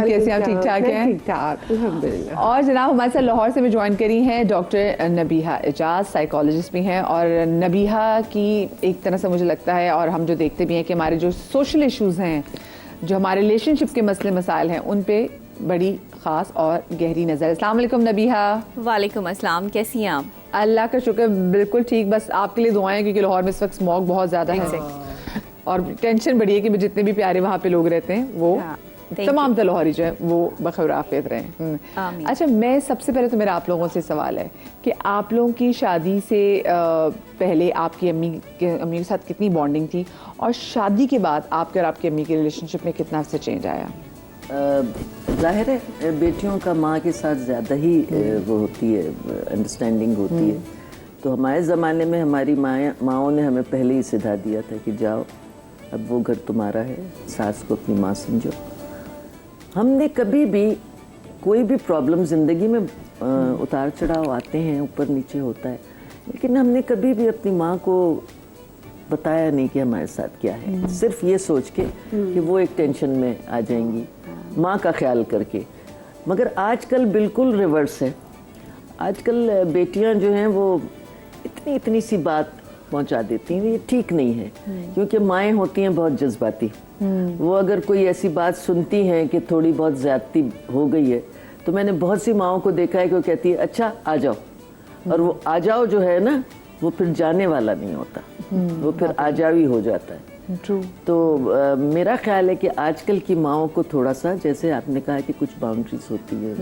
साहब कैसे हैं? आप ठीक ठाक हैं? ठीक ठाक, अल्हम्दुलिल्लाह। और जनाब हमारे साथ लाहौर से भी ज्वाइन करी हैं डॉक्टर नबीहा एजाज, साइकोलॉजिस्ट भी हैं। और नबीहा की एक तरह से मुझे लगता है, और हम जो देखते भी हैं कि हमारे जो सोशल इश्यूज़ हैं, जो हमारे रिलेशनशिप के मसले मसाइल हैं, उन पे बड़ी ख़ास और गहरी नज़र। अस्सलाम वालेकुम नबीहा। वालेकुम अस्सलाम, कैसी हैं आप? अल्लाह का शुक्र, बिल्कुल ठीक। बस आपके लिए दुआएं, क्योंकि लाहौर में इस वक्त स्मॉग बहुत ज़्यादा है और टेंशन बढ़ी है कि जितने भी प्यारे वहाँ पे लोग रहते हैं वो तमाम लाहौरी जो है वो बखैर आफियत रहें। अच्छा, मैं सबसे पहले तो मेरा आप लोगों से सवाल है कि आप लोगों की शादी से पहले आपकी अम्मी के साथ कितनी बॉन्डिंग थी, और शादी के बाद आपके और आपकी अम्मी के रिलेशनशिप में कितना से चेंज आया? जाहिर है बेटियों का माँ के साथ ज़्यादा ही वो होती है, अंडरस्टैंडिंग होती है। तो हमारे ज़माने में हमारी माँओं ने हमें पहले ही सिखा दिया था कि जाओ, अब वो घर तुम्हारा है, सास को अपनी माँ समझो। हमने कभी भी कोई भी प्रॉब्लम ज़िंदगी में उतार चढ़ाव आते हैं, ऊपर नीचे होता है, लेकिन हमने कभी भी अपनी माँ को बताया नहीं कि हमारे साथ क्या है, सिर्फ ये सोच के कि वो एक टेंशन में आ जाएंगी, माँ का ख्याल करके। मगर आजकल बिल्कुल रिवर्स है। आजकल बेटियां जो हैं वो इतनी सी बात पहुंचा देती हैं, ये ठीक नहीं है, क्योंकि माएँ होती हैं बहुत जज्बाती। वो अगर कोई ऐसी बात सुनती हैं कि थोड़ी बहुत ज़्यादती हो गई है, तो मैंने बहुत सी माँओं को देखा है कि वो कहती है अच्छा आ जाओ, और वो आ जाओ जो है ना, वो फिर जाने वाला नहीं होता, वो फिर आ जाओ ही हो जाता है। तो मेरा ख्याल है कि आजकल की माँओं को थोड़ा सा, जैसे आपने कहा कि कुछ बाउंड्रीज होती है,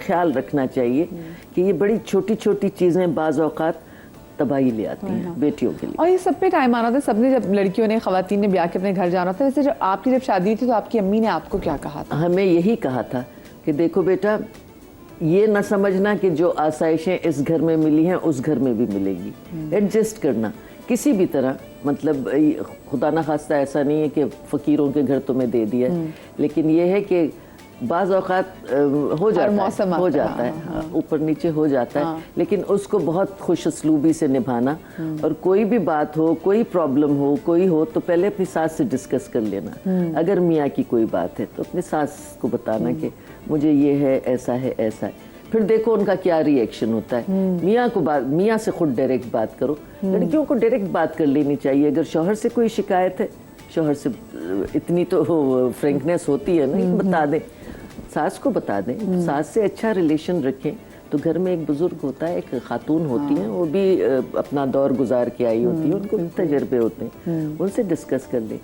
ख्याल रखना चाहिए कि ये बड़ी छोटी छोटी चीज़ें बाज़ औक़ात तबाही ले आती हैं बेटियों के लिए। और ये सब पे टाइम आना था, सबने जब लड़कियों ने, ख़वातीन ने ब्याह के अपने घर जाना था। वैसे जब आपकी शादी थी तो आपकी अम्मी ने आपको क्या कहा था? हमें यही कहा था कि देखो बेटा, ये ना समझना कि जो आसाइशें इस घर में मिली हैं उस घर में भी मिलेगी, एडजस्ट करना किसी भी तरह। मतलब खुदा ना खास्ता ऐसा नहीं है कि फ़कीरों के घर तुम्हें दे दिया, लेकिन ये है कि बाज़ औक़ात हो जाता है, ऊपर नीचे हो जाता है, लेकिन उसको बहुत खुश उसलूबी से निभाना। और कोई भी बात हो, कोई प्रॉब्लम हो, कोई हो, तो पहले अपनी सास से डिस्कस कर लेना। अगर मियाँ की कोई बात है तो अपनी सास को बताना कि मुझे ये है, ऐसा है, ऐसा है। फिर देखो उनका क्या रिएक्शन होता है। मियाँ से खुद डायरेक्ट बात करो। लड़कियों को डायरेक्ट बात कर लेनी चाहिए। अगर शौहर से कोई शिकायत है, शौहर से इतनी तो फ्रेंकनेस होती है ना कि बता दें, सास को बता दें, सास से अच्छा रिलेशन रखें। तो घर में एक बुजुर्ग होता है, एक खातून होती है, वो भी अपना दौर गुजार के आई होती है, उनको तजर्बे होते हैं, उनसे डिस्कस कर लें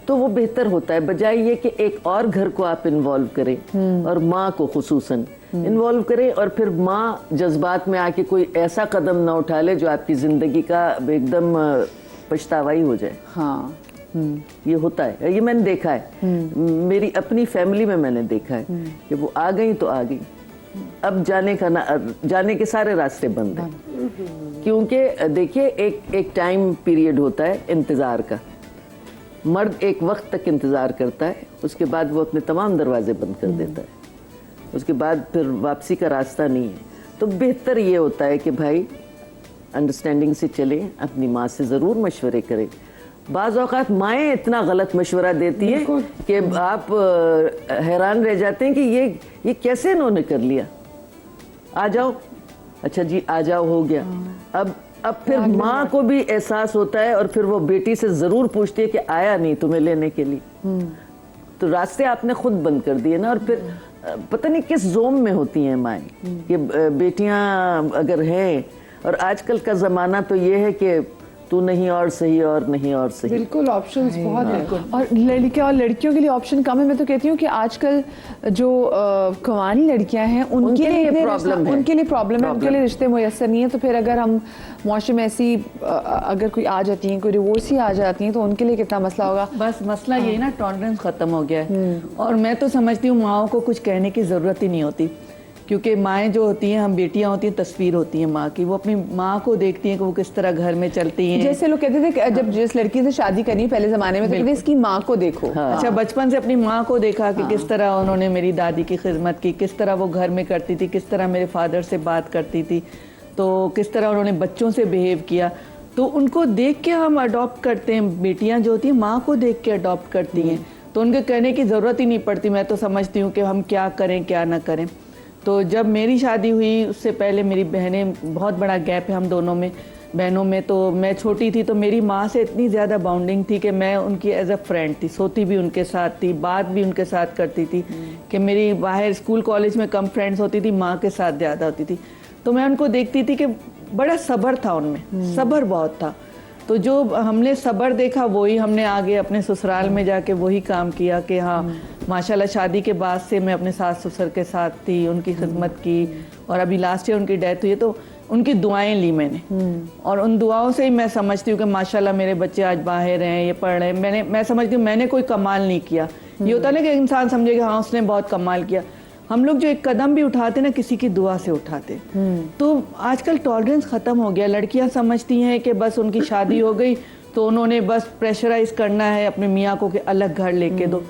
तो वो बेहतर होता है, बजाय ये कि एक और घर को आप इन्वॉल्व करें और माँ को खुसूसन इन्वॉल्व करें, और फिर माँ जज्बात में आके कोई ऐसा कदम ना उठा ले जो आपकी ज़िंदगी का एकदम पछतावा ही हो जाए। हाँ, ये होता है, ये मैंने देखा है, मेरी अपनी फैमिली में मैंने देखा है कि वो आ गई तो आ गई, अब जाने के सारे रास्ते बंद हैं। क्योंकि देखिए एक टाइम पीरियड होता है इंतज़ार का। मर्द एक वक्त तक इंतज़ार करता है, उसके बाद वो अपने तमाम दरवाजे बंद कर देता है, उसके बाद फिर वापसी का रास्ता नहीं है। तो बेहतर ये होता है कि भाई अंडरस्टैंडिंग से चलें, अपनी माँ से ज़रूर मशवरे करें। बाज़ औक़ात माएँ इतना गलत मशवरा देती हैं कि आप हैरान रह जाते हैं कि ये कैसे इन्होंने कर लिया। आ जाओ, अच्छा जी आ जाओ, हो गया। अब फिर माँ को भी एहसास होता है, और फिर वो बेटी से ज़रूर पूछती है कि आया नहीं तुम्हें लेने के लिए। तो रास्ते आपने खुद बंद कर दिए ना। और फिर पता नहीं किस जोम में होती हैं माएँ कि बेटियाँ अगर हैं, और आजकल का ज़माना तो ये है कि तू नहीं और सही, और नहीं और सही, बिल्कुल ऑप्शंस बहुत हैं। और लड़कियों के लिए ऑप्शन कम है। मैं तो कहती हूँ कि आजकल जो कवानी लड़कियां हैं उनके लिए प्रॉब्लम है, उनके लिए रिश्ते मुयस्सर नहीं है। तो फिर अगर हम मुआशरे में ऐसी अगर कोई आ जाती हैं, कोई डिवोर्स ही आ जाती हैं, तो उनके लिए कितना मसला होगा। बस मसला यही ना, टॉलरेंस ख़त्म हो गया है। और मैं तो समझती हूँ माँओं को कुछ कहने की ज़रूरत ही नहीं होती, क्योंकि माएँ जो होती हैं, हम बेटियां होती हैं, तस्वीर होती हैं माँ की। वो अपनी माँ को देखती हैं कि वो किस तरह घर में चलती हैं। जैसे लोग कहते थे कि जब जिस लड़की से शादी करनी पहले ज़माने में, तो कहते इसकी माँ को देखो। हाँ। अच्छा, बचपन से अपनी माँ को देखा कि किस तरह उन्होंने मेरी दादी की खिदमत की, किस तरह वो घर में करती थी, किस तरह मेरे फादर से बात करती थी, तो किस तरह उन्होंने बच्चों से बिहेव किया। तो उनको देख के हम अडॉप्ट करते हैं। बेटियाँ जो होती हैं माँ को देख के अडॉप्ट करती हैं। तो उनके कहने की ज़रूरत ही नहीं पड़ती। मैं तो समझती हूँ कि हम क्या करें क्या ना करें। तो जब मेरी शादी हुई उससे पहले मेरी बहनें, बहुत बड़ा गैप है हम दोनों में, बहनों में। तो मैं छोटी थी तो मेरी माँ से इतनी ज़्यादा बॉन्डिंग थी कि मैं उनकी एज अ फ्रेंड थी, सोती भी उनके साथ थी, बात भी उनके साथ करती थी कि मेरी बाहर स्कूल कॉलेज में कम फ्रेंड्स होती थी, माँ के साथ ज़्यादा होती थी। तो मैं उनको देखती थी कि बड़ा सब्र था उनमें, सब्र बहुत था। तो जो हमने सब्र देखा वही हमने आगे अपने ससुराल में जाके वही काम किया कि हाँ माशाल्लाह शादी के बाद से मैं अपने सास ससुर के साथ थी, उनकी खिदमत की। और अभी लास्ट ईयर उनकी डेथ हुई है तो उनकी दुआएं ली मैंने, और उन दुआओं से ही मैं समझती हूँ कि माशाल्लाह मेरे बच्चे आज बाहर हैं, ये पढ़ रहे हैं। मैं समझती हूँ मैंने कोई कमाल नहीं किया। ये होता ना कि इंसान समझे कि हाँ उसने बहुत कमाल किया। हम लोग जो एक कदम भी उठाते ना किसी की दुआ से उठाते। तो आजकल टॉलरेंस ख़त्म हो गया। लड़कियां समझती हैं कि बस उनकी शादी हो गई तो उन्होंने बस प्रेशराइज करना है अपने मियाँ को कि अलग घर लेके दो।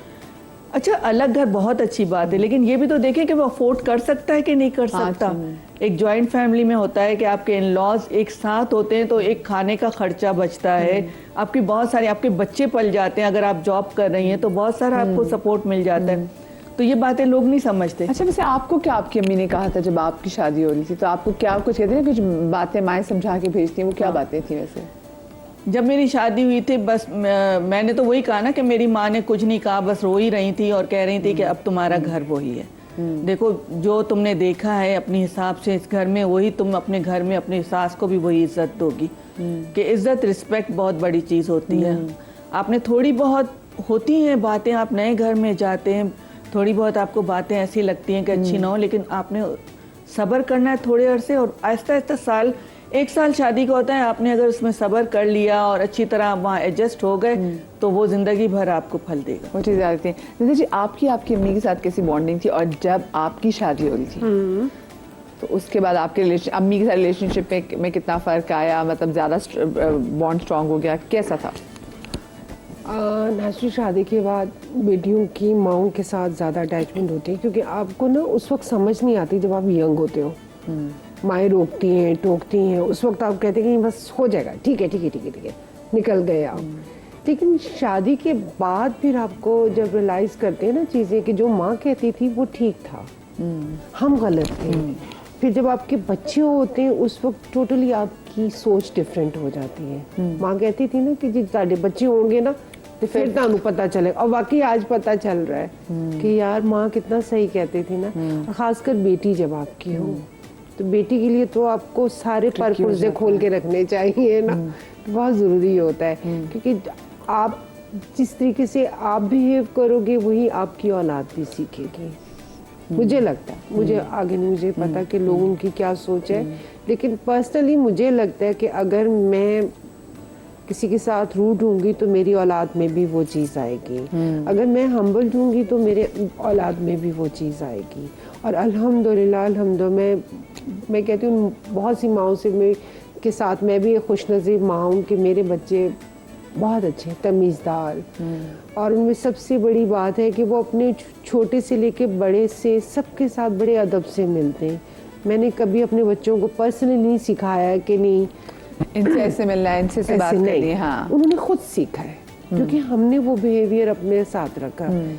अच्छा, अलग घर बहुत अच्छी बात है, लेकिन ये भी तो देखें कि वो अफोर्ड कर सकता है कि नहीं कर सकता। एक जॉइंट फैमिली में होता है कि आपके इन लॉज एक साथ होते हैं तो एक खाने का खर्चा बचता है, आपकी बहुत सारी, आपके बच्चे पल जाते हैं, अगर आप जॉब कर रही हैं तो बहुत सारा आपको सपोर्ट मिल जाता है। तो ये बातें लोग नहीं समझते। अच्छा, वैसे आपको क्या आपकी अम्मी ने कहा था जब आपकी शादी हो रही थी? तो आपको क्या कुछ कहते हैं, कुछ बातें माएँ समझा के भेजती हैं, वो क्या बातें थी वैसे? जब मेरी शादी हुई थी बस मैंने तो वही कहा ना कि मेरी माँ ने कुछ नहीं कहा, बस रो ही रही थी और कह रही थी कि अब तुम्हारा घर वही है। देखो जो तुमने देखा है अपने हिसाब से इस घर में, वही तुम अपने घर में अपनी सास को भी वही इज्जत दोगी। कि इज्जत रिस्पेक्ट बहुत बड़ी चीज़ होती है। आपने थोड़ी बहुत होती हैं बातें, आप नए घर में जाते हैं, थोड़ी बहुत आपको बातें ऐसी लगती हैं कि अच्छी ना हो, लेकिन आपने सब्र करना है थोड़े अरसे, और आहिस्ता आहिस्ता एक साल शादी का होता है, आपने अगर उसमें सब्र कर लिया और अच्छी तरह वहाँ एडजस्ट हो गए तो वो ज़िंदगी भर आपको फल देगा। वो चीज़ आती है। निधि जी, आपकी अम्मी के साथ कैसी बॉन्डिंग थी? और जब आपकी शादी हो रही थी तो उसके बाद आपके अम्मी के साथ रिलेशनशिप में कितना फ़र्क आया? मतलब ज़्यादा बॉन्ड स्ट्रॉन्ग हो गया, कैसा था? नेचुरल शादी के बाद बेटियों की माओं के साथ ज़्यादा अटैचमेंट होती है, क्योंकि आपको ना उस वक्त समझ नहीं आती जब आप यंग होते हो। माएँ रोकती हैं, टोकती हैं, उस वक्त आप कहते हैं कि बस हो जाएगा, ठीक है ठीक है ठीक है ठीक है, निकल गए आप। लेकिन शादी के बाद फिर आपको जब रियलाइज़ करते हैं ना चीज़ें कि जो माँ कहती थी वो ठीक था, हम गलत थे। फिर जब आपके बच्चे होते हैं उस वक्त टोटली आपकी सोच डिफरेंट हो जाती है। माँ कहती थी ना कि जी साढ़े बच्चे होंगे ना तो फिर ਤੁਹਾਨੂੰ पता चलेगा, और वाकई आज पता चल रहा है कि यार माँ कितना सही कहती थी ना। खासकर बेटी जब आपकी हो तो बेटी के लिए तो आपको सारे पर्पज़ खोल के रखने चाहिए ना, तो बहुत ज़रूरी होता है। क्योंकि आप जिस तरीके से आप बिहेव करोगे वही आपकी औलाद भी सीखेगी। मुझे लगता है, मुझे आगे नहीं मुझे पता कि लोगों की क्या सोच है, लेकिन पर्सनली मुझे लगता है कि अगर मैं किसी के साथ रूड होंगी तो मेरी औलाद में भी वो चीज़ आएगी। अगर मैं हम्बल होंगी तो मेरे औलाद में भी वो चीज़ आएगी। और अल्हम्दुलिल्लाह मैं कहती हूँ बहुत सी माओं से के साथ मैं भी खुशनसीब माँ हूँ कि मेरे बच्चे बहुत अच्छे तमीज़दार, और उनमें सबसे बड़ी बात है कि वो अपने छोटे से लेके बड़े से सबके साथ बड़े अदब से मिलते हैं। मैंने कभी अपने बच्चों को पर्सनली नहीं सिखाया है कि नहीं इनसे ऐसे मिलना है, इनसे से बात करनी है। हाँ, उन्होंने खुद सीखा है, क्योंकि हमने वो बिहेवियर अपने साथ रखा।